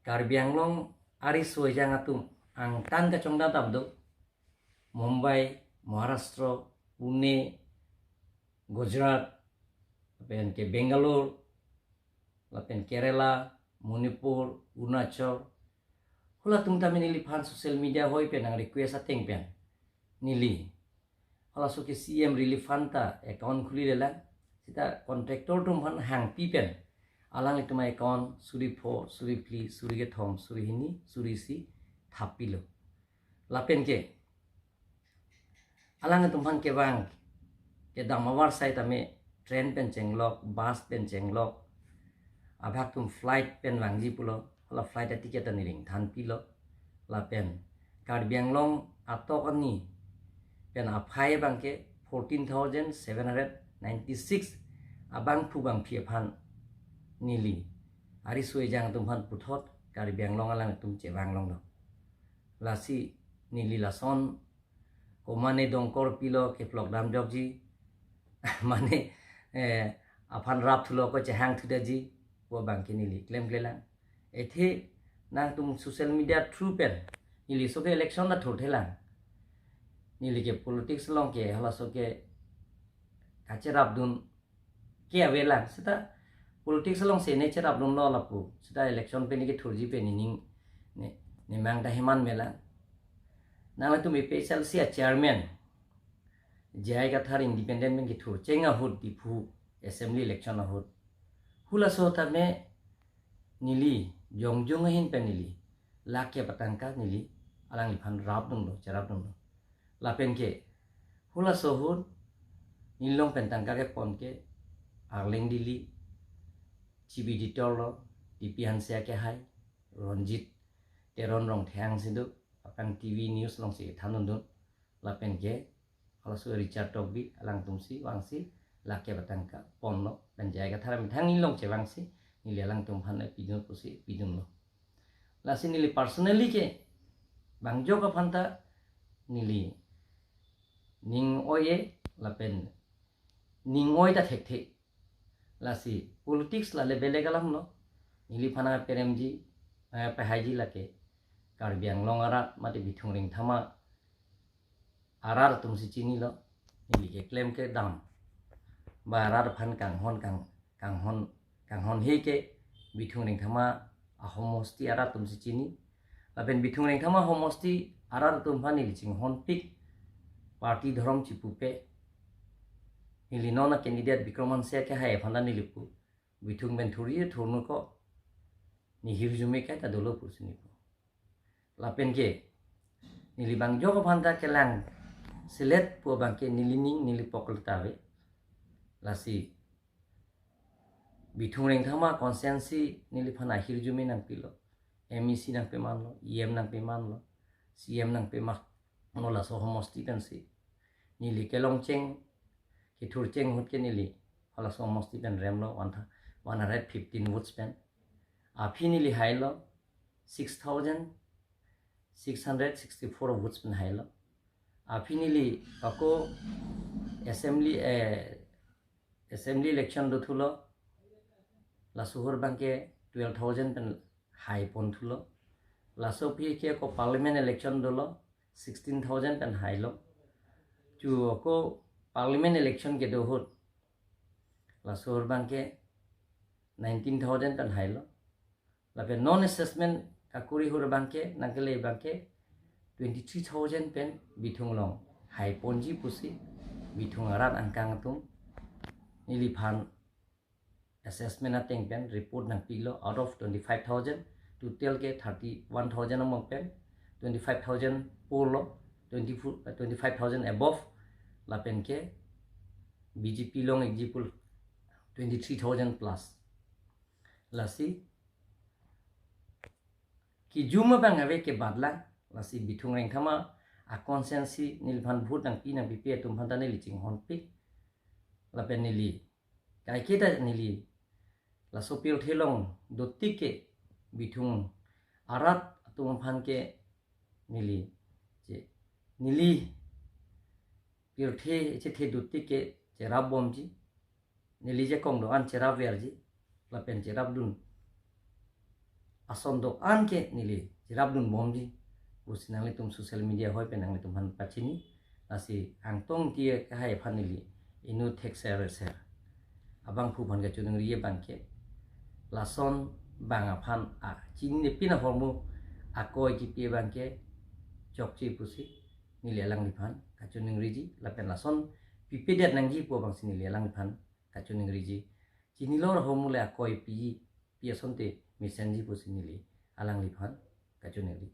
Karbi Anglong ari suai atum ang tan ka chongda tabdo Mumbai, Maharashtra, Pune, Gujarat, lapen ke Bangalore, lapen Kerala, Manipur, Arunachal. Hula tung tamin nili pan social media hoi pen ang request ateng pen nili. Hala so ke CM relief fanta account khuli lela sita contractor tum han hang pi pen alang itu my account suri pho suri pli suri ke thom suri hini suri si thapilo. Lapen ke alang tum han ke bang ke damawar sai tame train pen chenglok bus pen chenglok abhak tum flight pen wangji pulo hala flight a ticket ani ring than pilo la pen Karbi Anglong atok ani pen aphai bangke 14,796 abang pu bang phi phan nili ari suai jang tum han puthot Karbi Anglong alang tum che banglong do lasi nili lason ko mane dongkor pilo ke vlog dam job ji mane aphan rap thulo ko che hang thuda ji wo bangke nili claim klela ethe nang tum social media through pen nili so ke election na thothela nili ke politics long ke hala so ke kacher abdun ke avela sita politics long se nature abdun lo lapu sita election pe ni ke thurji pe ni ning ne mang da himan mela nang tu me special sia chairman jai ka thar independent men ke thur chenga hut dipu assembly election hut hula so ta me nili jongjong hin pe nili lakya patangka nili alang liphan rap dum do charap dum do lapen ke hula so hut nilong pentangka ke pon ke arling dili chibi ditolo dipi hansia ke hai ronjit teron rong thang sindu akan TV news long si thanun dun lapen ke hala so Richard Togbi alang tumsi wangsi lakya patangka pon lo dan jaiga tharam thang nilong che wangsi nili alang tum phan pidun pusi pidun lo lasi nili personally ke bangjo ka phanta nili ning oye lapen ning oy ta thek thek lasi politics la le bele galam no nili phana peremji pe haji lake Karbi Anglong arat mate bithung ring thama arar tum si chini lo nili ke claim ke dam ba arar phan kang hon he ke bithung ring thama a homosti arar tum si chini lapen bithung ring thama homosti arar tum phani liching hon pik party dharam chipupe nili nona candidate Bikroman sia ke hai phanda nilipu bithung ben thuri thurnu ko ni hirjume ka ta dolo pusini ko lapen ke nili bang jo ko phanda ke lang silet pu bang ke nili ning nili pokol tawe lasi bithung ring thama consensi nili phana hirjume nang pilo MEC nang pe manlo EM nang pe manlo CM nang pe ma nola so homosti kan si nili kelong cheng ki thur cheng hut ke nili hala so homosti kan remlo 115 votes pen afi nili hailo 6,664 votes pen hailo afi nili ako assembly election do thulo la suhur bangke 12,000 pen high pon thulo la so pi ke ko parliament election dolo 16,000 pen high lo chu ko parliament election ke do hot la suhur bangke 19,000 pen high lo la pe non assessment kakuri hur bangke nangkele bangke 23,000 pen bithung long high ponji pusi bithung arat angkang tum nili phan assessment ateng pen report nang pilo out of 25,000 total ke 31,000 among pen 25,000 polo 25,000 above la pen ke BJP long example 23,000 plus lasi ki juma bang ave ke badla lasi bithung reng thama a consensi nil phan vote nang pi nang pp tum phan ta nili ching hon pi la pen nili kai ke ta nili la sopil thelong do tike bithung arat tum phan ke nili je nili pirthe che the do tike che rabom ji nili je kong do an che raver ji la pen che rab dun ason do an ke nili jirabdun bomji usinangli tum social media hoi penangli tum han pachini lasi angtong tie kahai phanili inu thek ser abang phu phan ga chunung riye bangke lason banga phan a chini pina formu akoi ki pie bangke chokchi pusi nili alang li phan ka chunung riji lapen lason pipedet nangji po bang sini li alang phan ka chunung riji chini lor homule akoi pi sonte misenji pusi nili alang li phan ka chunung ri